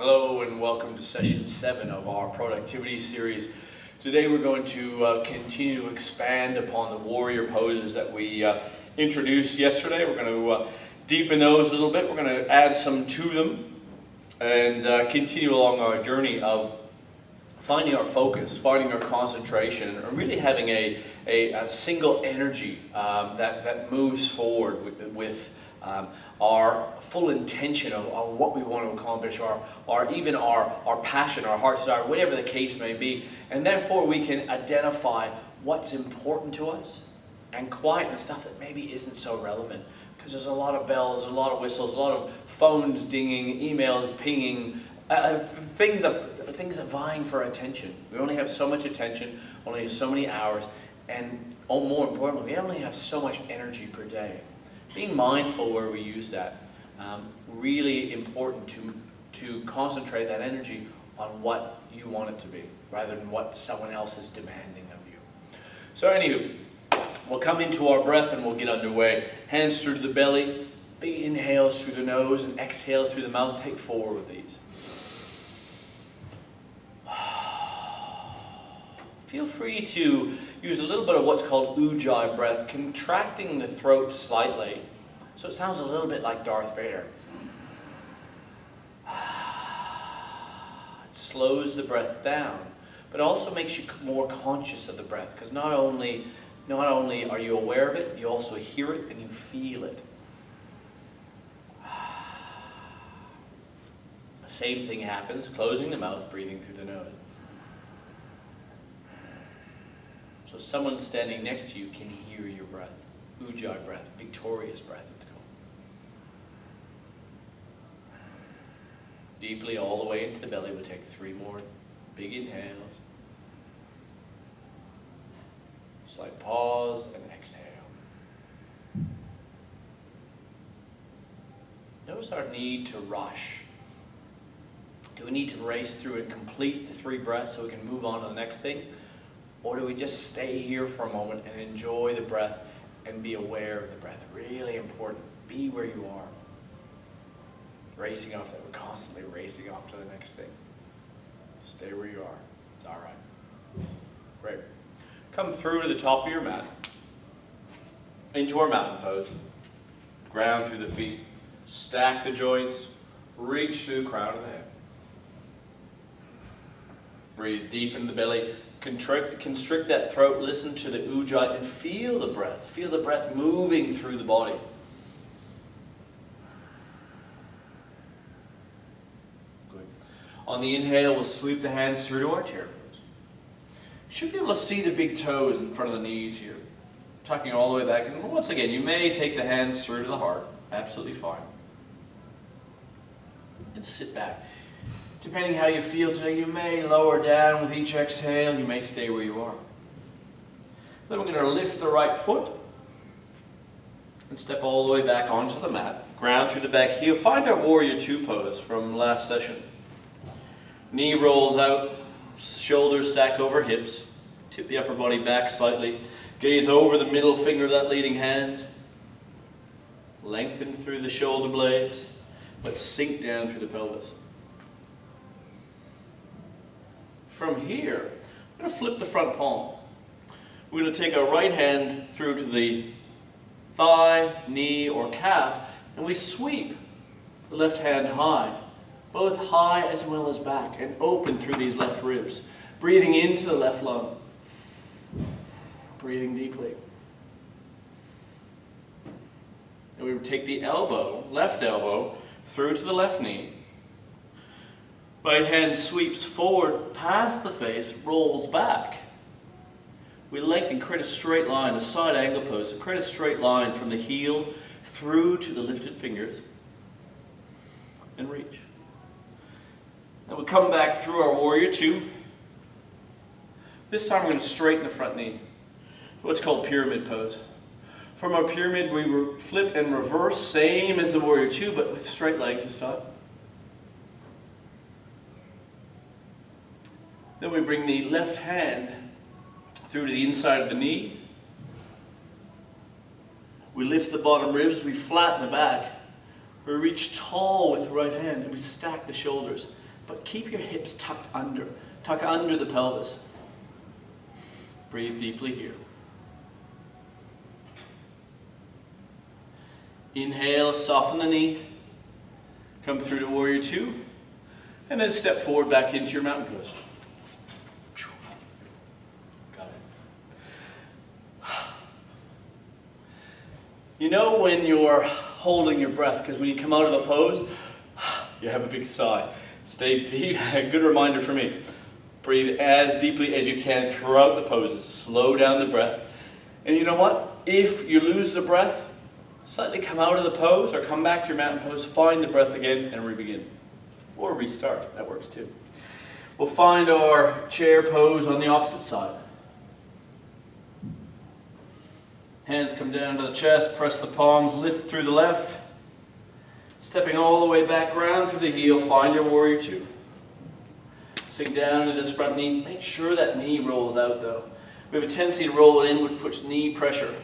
Hello and welcome to session 7 of our productivity series. Today we're going to continue to expand upon the warrior poses that we introduced yesterday. We're going to deepen those a little bit. We're going to add some to them and continue along our journey of finding our focus, finding our concentration, and really having a single energy that moves forward with our full intention of what we want to accomplish, or even our passion, our heart's desire, whatever the case may be. And therefore we can identify what's important to us and quieten the stuff that maybe isn't so relevant. Because there's a lot of bells, a lot of whistles, a lot of phones dinging, emails pinging, things are vying for attention. We only have so much attention, only so many hours, and more importantly, we only have so much energy per day. Being mindful where we use that, really important to concentrate that energy on what you want it to be, rather than what someone else is demanding of you. So anywho, we'll come into our breath and we'll get underway. Hands through the belly, big inhales through the nose and exhale through the mouth. Take 4 of these. Feel free to use a little bit of what's called ujjayi breath, contracting the throat slightly, so it sounds a little bit like Darth Vader. It slows the breath down, but also makes you more conscious of the breath, because not only are you aware of it, you also hear it and you feel it. The same thing happens, closing the mouth, breathing through the nose. So someone standing next to you can hear your breath. Ujjayi breath, victorious breath it's called. Deeply all the way into the belly. We'll take 3 more big inhales. Slight pause and exhale. Notice our need to rush. Do we need to race through and complete the 3 breaths so we can move on to the next thing? Or do we just stay here for a moment and enjoy the breath and be aware of the breath? Really important. Be where you are. Racing off that. We're constantly racing off to the next thing. Stay where you are. It's all right. Great. Come through to the top of your mat. Into our mountain pose. Ground through the feet. Stack the joints. Reach through the crown of the head. Breathe deep into the belly. Constrict that throat, listen to the ujjayi, and feel the breath. Feel the breath moving through the body. Good. On the inhale, we'll sweep the hands through to our chair pose. You should be able to see the big toes in front of the knees here. Tucking all the way back. And once again, you may take the hands through to the heart. Absolutely fine. And sit back. Depending how you feel today, you may lower down with each exhale, you may stay where you are. Then we're going to lift the right foot and step all the way back onto the mat. Ground through the back heel. Find our warrior 2 pose from last session. Knee rolls out, shoulders stack over hips. Tip the upper body back slightly. Gaze over the middle finger of that leading hand. Lengthen through the shoulder blades, but sink down through the pelvis. From here, we're going to flip the front palm. We're going to take our right hand through to the thigh, knee, or calf, and we sweep the left hand high, both high as well as back, and open through these left ribs. Breathing into the left lung. Breathing deeply. And we take the elbow, left elbow, through to the left knee. Right hand sweeps forward past the face, rolls back. We lengthen, create a straight line, a side angle pose. So create a straight line from the heel through to the lifted fingers and reach. Then we'll come back through our warrior 2. This time we're going to straighten the front knee. What's called pyramid pose. From our pyramid we flip and reverse, same as the warrior 2, but with straight legs this time. Then we bring the left hand through to the inside of the knee. We lift the bottom ribs, we flatten the back. We reach tall with the right hand and we stack the shoulders. but keep your hips tucked under. Tuck under the pelvis. Breathe deeply here. Inhale, soften the knee. Come through to warrior two. And then step forward back into your mountain pose. Got it. You know when you're holding your breath, because when you come out of the pose, you have a big sigh. Stay deep. Good reminder for me. Breathe as deeply as you can throughout the poses. Slow down the breath. And you know what? If you lose the breath, slightly come out of the pose or come back to your mountain pose, find the breath again and re-begin. Or restart, that works too. We'll find our chair pose on the opposite side. Hands come down to the chest, press the palms, lift through the left. Stepping all the way back round through the heel, find your warrior two. Sink down into this front knee. Make sure that knee rolls out though. We have a tendency to roll it in, which puts knee pressure.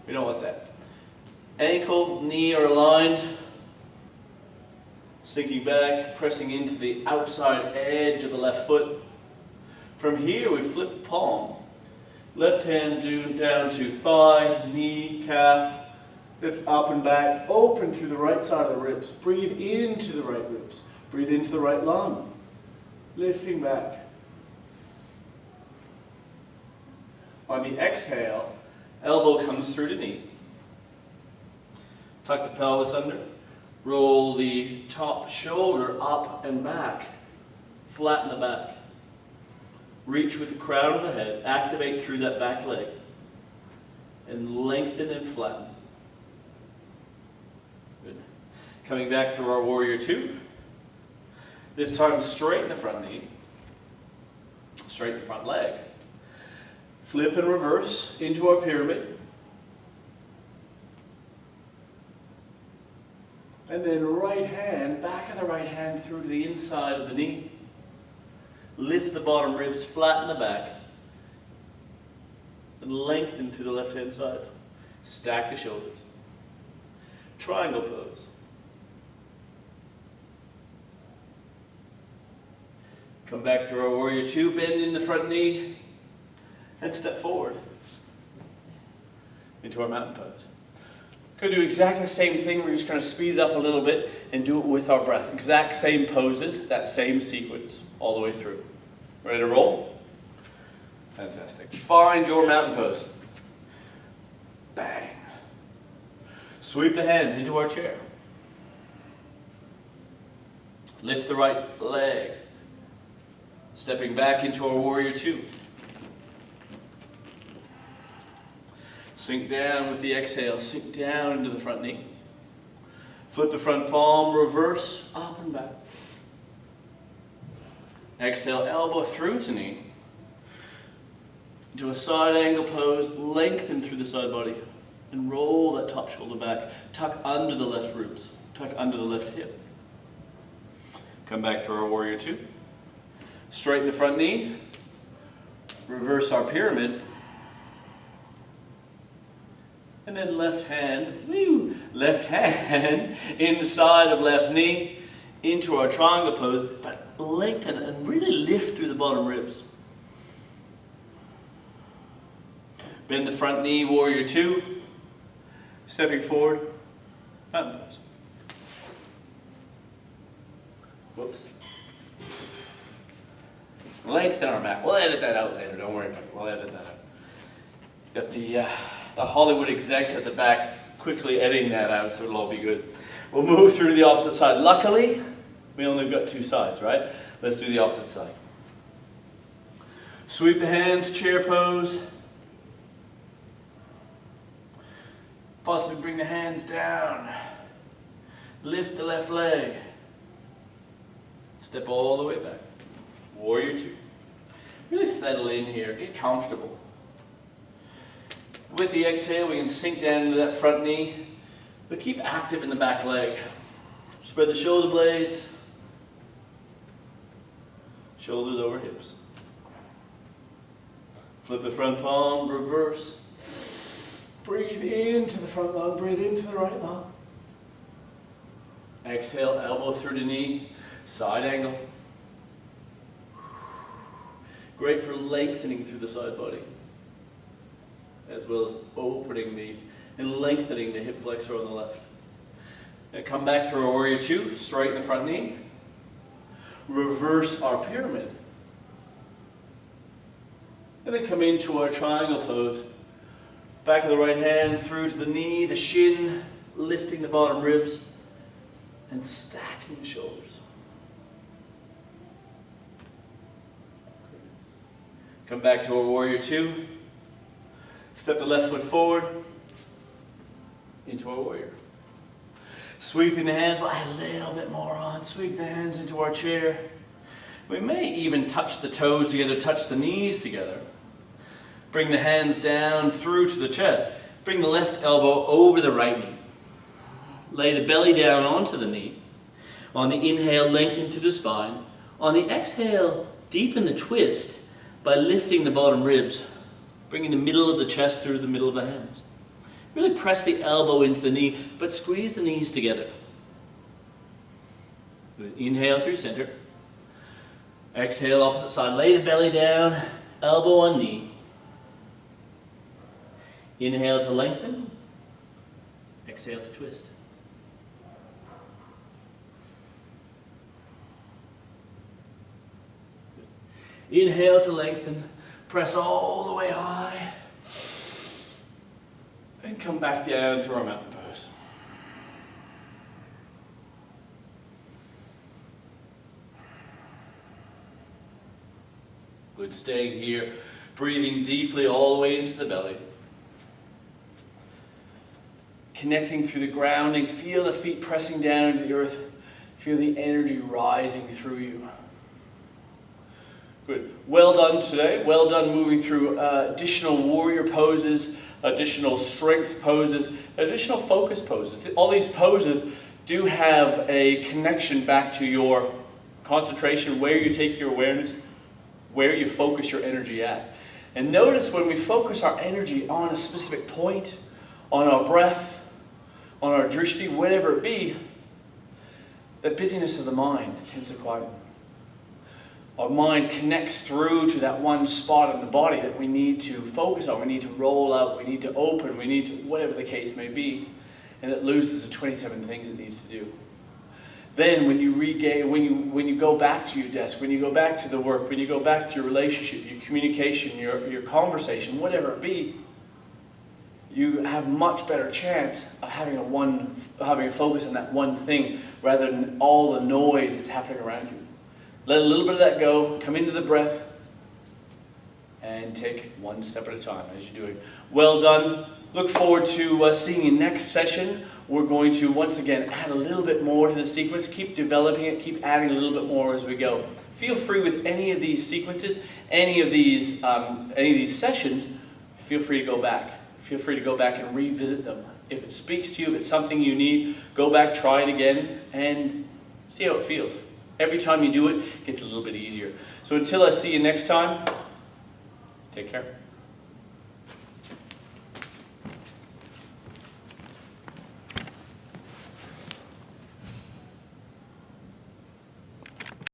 We don't want that. Ankle, knee are aligned. Sinking back, pressing into the outside edge of the left foot. From here we flip palm. Left hand down to thigh, knee, calf. Lift up and back, open through the right side of the ribs. Breathe into the right ribs. Breathe into the right lung. Lifting back. On the exhale, elbow comes through to knee. Tuck the pelvis under. Roll the top shoulder up and back. Flatten the back. Reach with the crown of the head. Activate through that back leg. And lengthen and flatten. Good. Coming back through our warrior two. This time straighten the front knee. Straighten the front leg. Flip and reverse into our pyramid. And then right hand, back of the right hand through to the inside of the knee. Lift the bottom ribs, flatten the back. And lengthen to the left hand side. Stack the shoulders. Triangle pose. Come back through our warrior two, bend in the front knee, and step forward into our mountain pose. Going to do exactly the same thing. We're just going to speed it up a little bit and do it with our breath. Exact same poses, that same sequence all the way through. Ready to roll? Fantastic. Find your mountain pose. Bang. Sweep the hands into our chair. Lift the right leg. Stepping back into our warrior two. Sink down with the exhale. Sink down into the front knee. Flip the front palm, reverse, up and back. Exhale, elbow through to knee. Do a side angle pose, lengthen through the side body. And roll that top shoulder back. Tuck under the left ribs. Tuck under the left hip. Come back through our warrior two. Straighten the front knee. Reverse our pyramid. And then left hand inside of left knee into our triangle pose, but lengthen and really lift through the bottom ribs. Bend the front knee, warrior two. Stepping forward, mountain pose. Whoops. Lengthen our back. We'll edit that out later, don't worry about it. We'll edit that out. Got the Hollywood execs at the back quickly editing that out, so it'll all be good. We'll move through to the opposite side. Luckily, we only got two sides, right? Let's do the opposite side. Sweep the hands, chair pose. Possibly bring the hands down. Lift the left leg. Step all the way back. Warrior two. Really settle in here, get comfortable. With the exhale, we can sink down into that front knee, but keep active in the back leg. Spread the shoulder blades. Shoulders over hips. Flip the front palm, reverse. Breathe into the front lung, breathe into the right lung. Exhale, elbow through the knee, side angle. Great for lengthening through the side body, as well as opening and lengthening the hip flexor on the left. Now come back through our warrior two, straighten the front knee. Reverse our pyramid. And then come into our triangle pose. Back of the right hand through to the knee, the shin, lifting the bottom ribs, and stacking the shoulders. Come back to our warrior two. Step the left foot forward into our warrior. Sweeping the hands, we'll add a little bit more on. Sweep the hands into our chair. We may even touch the toes together, touch the knees together. Bring the hands down through to the chest. Bring the left elbow over the right knee. Lay the belly down onto the knee. On the inhale, lengthen to the spine. On the exhale, deepen the twist by lifting the bottom ribs, bringing the middle of the chest through the middle of the hands. Really press the elbow into the knee, but squeeze the knees together. Inhale through center. Exhale, opposite side. Lay the belly down, elbow on knee. Inhale to lengthen. Exhale to twist. Inhale to lengthen. Press all the way high. And come back down through our mountain pose. Good, staying here. Breathing deeply all the way into the belly. Connecting through the grounding. Feel the feet pressing down into the earth. Feel the energy rising through you. Good. Well done today. Well done moving through additional warrior poses, additional strength poses, additional focus poses. All these poses do have a connection back to your concentration, where you take your awareness, where you focus your energy at. And notice when we focus our energy on a specific point, on our breath, on our drishti, whatever it be, that busyness of the mind tends to quieten. Our mind connects through to that one spot in the body that we need to focus on. We need to roll out, we need to open, we need to, whatever the case may be. And it loses the 27 things it needs to do. Then when you regain, when you go back to your desk, when you go back to the work, when you go back to your relationship, your communication, your conversation, whatever it be, you have much better chance of having a focus on that one thing rather than all the noise that's happening around you. Let a little bit of that go, come into the breath, and take one step at a time as you're doing. Well done. Look forward to seeing you next session. We're going to, once again, add a little bit more to the sequence. Keep developing it, keep adding a little bit more as we go. Feel free with any of these sequences, any of these sessions, feel free to go back. Feel free to go back and revisit them. If it speaks to you, if it's something you need, go back, try it again, and see how it feels. Every time you do it, it gets a little bit easier. So until I see you next time, take care.